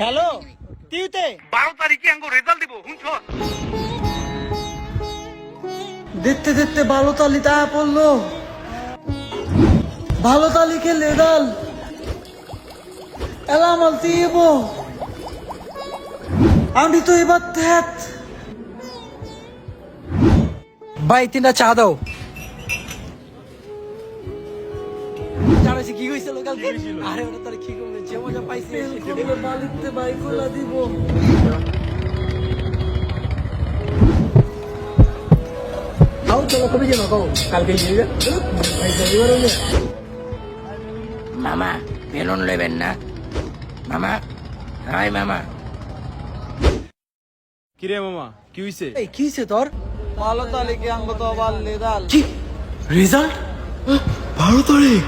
Hello টিউতে 12 তারিখে আঙ্গো result দিব শুনছ? দেখতে দেখতে ভালো তালি তা পড়লো। ভালো তালি খেলে দাল এলামাল দিব আমি তো এবার ত্যাত ভাই 3টা চা দাও। জানাইছি কি হইছিল কালকে? আরে ওটা তার কি করবে, যে মজা পাইছে মালিকতে বাইকগুলা দিব। মামা বেলুন নেবেন না? মামা, হাই মামা। কিরে মামা কি হইছে? এই কি হইছে তোর? ভালো তালিকে আঙ্গ তো বাল্লে দাল। কি রেজাল্ট 12 তারিখ?